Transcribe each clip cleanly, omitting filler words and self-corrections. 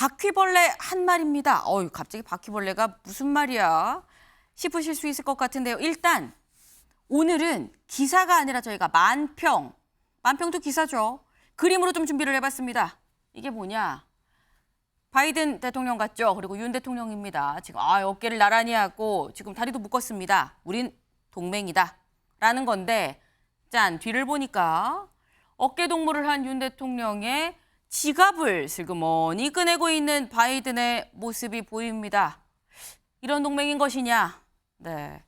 바퀴벌레 한 마리입니다. 갑자기 바퀴벌레가 무슨 말이야? 싶으실 수 있을 것 같은데요. 일단 오늘은 기사가 아니라 저희가 만평도 기사죠. 그림으로 좀 준비를 해봤습니다. 이게 뭐냐? 바이든 대통령 같죠? 그리고 윤 대통령입니다. 지금 어깨를 나란히 하고 지금 다리도 묶었습니다. 우린 동맹이다. 라는 건데 짠, 뒤를 보니까 어깨 동무를 한 윤 대통령의 지갑을 슬그머니 꺼내고 있는 바이든의 모습이 보입니다. 이런 동맹인 것이냐? 네.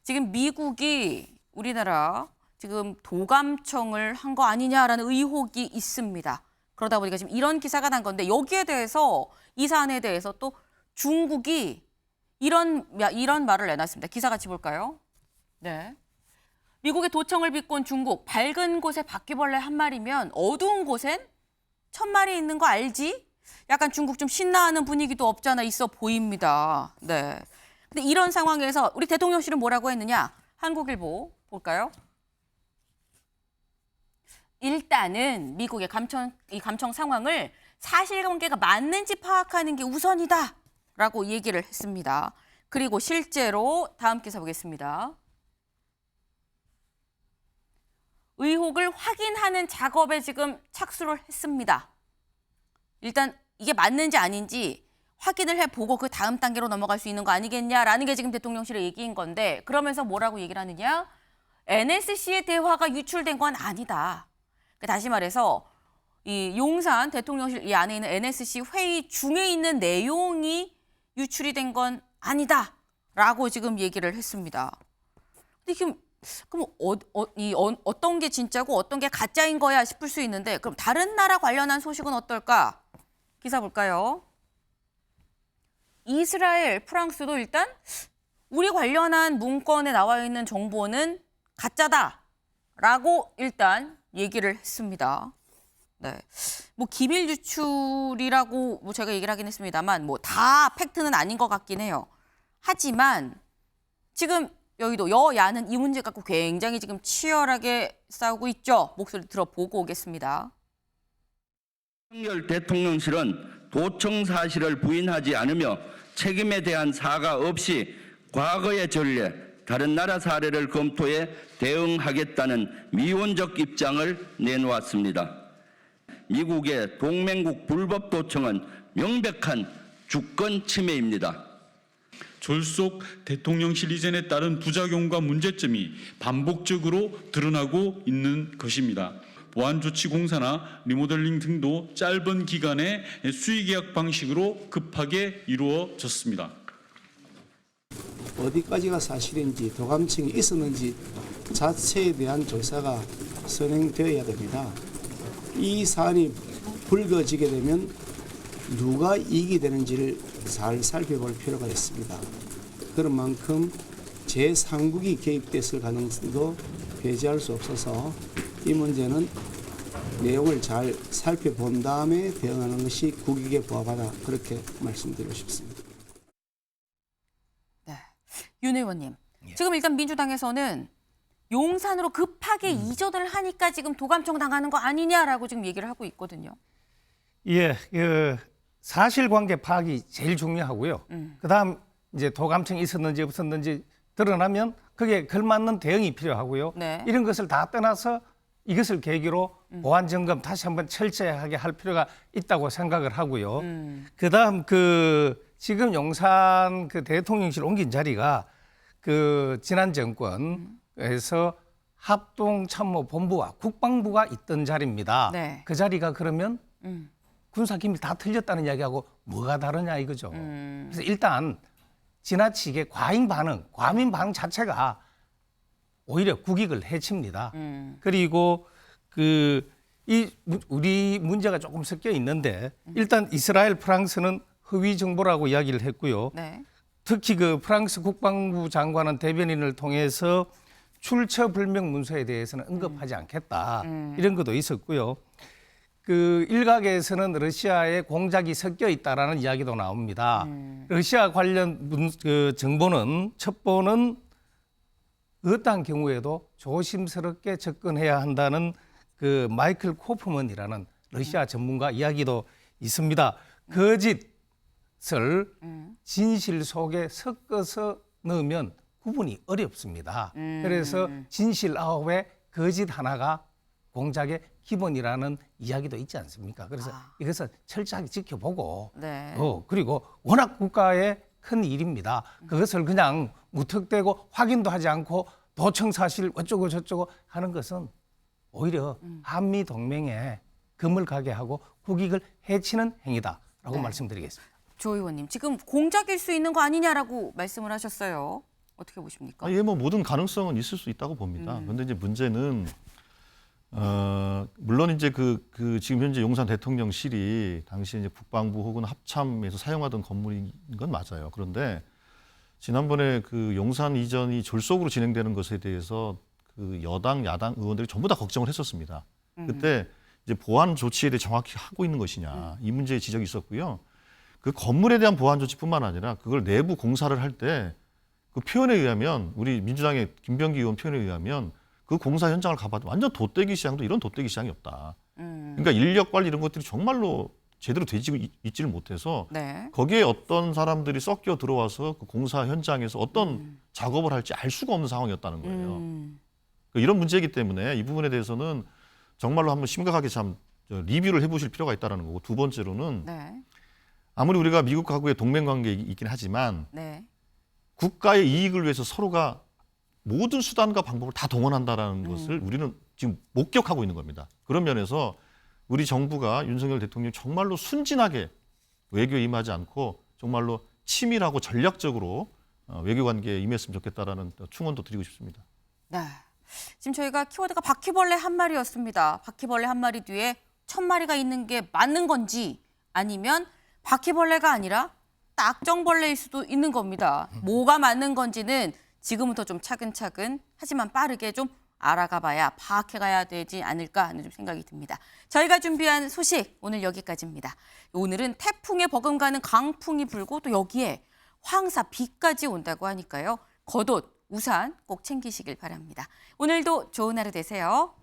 지금 미국이 우리나라 지금 도감청을 한 거 아니냐라는 의혹이 있습니다. 그러다 보니까 지금 이런 기사가 난 건데 여기에 대해서 이 사안에 대해서 또 중국이 이런 말을 내놨습니다. 기사 같이 볼까요? 네. 미국의 도청을 비꼰 중국, 밝은 곳에 바퀴벌레 한 마리면 어두운 곳엔 1000마리 있는 거 알지? 약간 중국 좀 신나하는 분위기도 없잖아 있어 보입니다. 네. 근데 이런 상황에서 우리 대통령실은 뭐라고 했느냐? 한국일보 볼까요? 일단은 미국의 감청 상황을 사실관계가 맞는지 파악하는 게 우선이다라고 얘기를 했습니다. 그리고 실제로 다음 기사 보겠습니다. 의혹을 확인하는 작업에 지금 착수를 했습니다. 일단 이게 맞는지 아닌지 확인을 해보고 그 다음 단계로 넘어갈 수 있는 거 아니겠냐라는 게 지금 대통령실의 얘기인 건데 그러면서 뭐라고 얘기를 하느냐? NSC의 대화가 유출된 건 아니다. 다시 말해서 이 용산 대통령실 이 안에 있는 NSC 회의 중에 있는 내용이 유출이 된 건 아니다라고 지금 얘기를 했습니다. 근데 지금 그럼 어떤 게 진짜고 어떤 게 가짜인 거야 싶을 수 있는데 그럼 다른 나라 관련한 소식은 어떨까? 기사 볼까요? 이스라엘, 프랑스도 일단 우리 관련한 문건에 나와 있는 정보는 가짜다라고 일단 얘기를 했습니다. 네, 뭐 기밀 유출이라고 뭐 제가 얘기를 하긴 했습니다만 뭐 다 팩트는 아닌 것 같긴 해요. 하지만 지금 여의도 여야는 이 문제 갖고 굉장히 지금 치열하게 싸우고 있죠. 목소리 들어보고 오겠습니다. 윤석열 대통령실은 도청 사실을 부인하지 않으며 책임에 대한 사과 없이 과거의 전례, 다른 나라 사례를 검토해 대응하겠다는 미온적 입장을 내놓았습니다. 미국의 동맹국 불법 도청은 명백한 주권 침해입니다. 졸속 대통령실 이전에 따른 부작용과 문제점이 반복적으로 드러나고 있는 것입니다. 보안조치공사나 리모델링 등도 짧은 기간에 수의계약 방식으로 급하게 이루어졌습니다. 어디까지가 사실인지 도감청이 있었는지 자체에 대한 조사가 선행되어야 됩니다. 이 사안이 불거지게 되면 누가 이익이 되는지를 잘 살펴볼 필요가 있습니다. 그런 만큼 제3국이 개입됐을 가능성도 배제할 수 없어서 이 문제는 내용을 잘 살펴본 다음에 대응하는 것이 국익에 부합하다 그렇게 말씀드리고 싶습니다. 네, 윤 의원님. 지금 일단 민주당에서는 용산으로 급하게 이전을 하니까 지금 도감청 당하는 거 아니냐라고 지금 얘기를 하고 있거든요. 예, 사실관계 파악이 제일 중요하고요. 그다음 이제 도감청이 있었는지 없었는지 드러나면 그게 걸맞는 대응이 필요하고요. 네. 이런 것을 다 떠나서 이것을 계기로 보안 점검 다시 한번 철저하게 할 필요가 있다고 생각을 하고요. 그다음 지금 용산 대통령실 옮긴 자리가 지난 정권에서 합동참모본부와 국방부가 있던 자리입니다. 네. 그 자리가 그러면 군사기밀 다 틀렸다는 이야기하고 뭐가 다르냐 이거죠. 그래서 일단 지나치게 과민 반응 자체가 오히려 국익을 해칩니다. 그리고 우리 문제가 조금 섞여 있는데 일단 이스라엘, 프랑스는 허위 정보라고 이야기를 했고요. 네. 특히 프랑스 국방부 장관은 대변인을 통해서 출처 불명 문서에 대해서는 언급하지 않겠다 이런 것도 있었고요. 일각에서는 러시아의 공작이 섞여 있다라는 이야기도 나옵니다. 러시아 관련 정보는 첩보는 어떠한 경우에도 조심스럽게 접근해야 한다는 마이클 코프먼이라는 러시아 전문가 이야기도 있습니다. 거짓을 진실 속에 섞어서 넣으면 구분이 어렵습니다. 그래서 진실 9에 거짓 하나가 공작의 기본이라는 이야기도 있지 않습니까? 그래서 이것을 철저하게 지켜보고 네. 그리고 워낙 국가의 큰 일입니다. 그것을 그냥 무턱대고 확인도 하지 않고 도청 사실 어쩌고 저쩌고 하는 것은 오히려 한미 동맹에 금을 가게 하고 국익을 해치는 행위다라고 말씀드리겠습니다. 조 의원님, 지금 공작일 수 있는 거 아니냐라고 말씀을 하셨어요. 어떻게 보십니까? 예, 뭐 모든 가능성은 있을 수 있다고 봅니다. 그런데 이제 문제는 물론 이제 그 지금 현재 용산 대통령실이 당시 이제 국방부 혹은 합참에서 사용하던 건물인 건 맞아요. 그런데 지난번에 그 용산 이전이 졸속으로 진행되는 것에 대해서 그 여당, 야당 의원들이 전부 다 걱정을 했었습니다. 그때 이제 보안 조치에 대해 정확히 하고 있는 것이냐 이 문제의 지적이 있었고요. 그 건물에 대한 보안 조치뿐만 아니라 그걸 내부 공사를 할 때 그 표현에 의하면 우리 민주당의 김병기 의원 표현에 의하면 그 공사 현장을 가봐도 완전 돗대기 시장도 이런 돗대기 시장이 없다. 그러니까 인력 관리 이런 것들이 정말로 제대로 되지고 있지를 못해서 네. 거기에 어떤 사람들이 섞여 들어와서 그 공사 현장에서 어떤 작업을 할지 알 수가 없는 상황이었다는 거예요. 그러니까 이런 문제이기 때문에 이 부분에 대해서는 정말로 한번 심각하게 참 리뷰를 해보실 필요가 있다는 거고 두 번째로는 네. 아무리 우리가 미국하고의 동맹 관계에 있긴 하지만 네. 국가의 이익을 위해서 서로가 모든 수단과 방법을 다 동원한다라는 것을 우리는 지금 목격하고 있는 겁니다. 그런 면에서 우리 정부가 윤석열 대통령이 정말로 순진하게 외교에 임하지 않고 정말로 치밀하고 전략적으로 외교 관계에 임했으면 좋겠다라는 충원도 드리고 싶습니다. 네. 지금 저희가 키워드가 바퀴벌레 한 마리였습니다. 바퀴벌레 한 마리 뒤에 1000마리가 있는 게 맞는 건지 아니면 바퀴벌레가 아니라 딱정벌레일 수도 있는 겁니다. 뭐가 맞는 건지는 지금부터 좀 차근차근 하지만 빠르게 좀 알아가 봐야 파악해 가야 되지 않을까 하는 좀 생각이 듭니다. 저희가 준비한 소식 오늘 여기까지입니다. 오늘은 태풍에 버금가는 강풍이 불고 또 여기에 황사 비까지 온다고 하니까요. 겉옷, 우산 꼭 챙기시길 바랍니다. 오늘도 좋은 하루 되세요.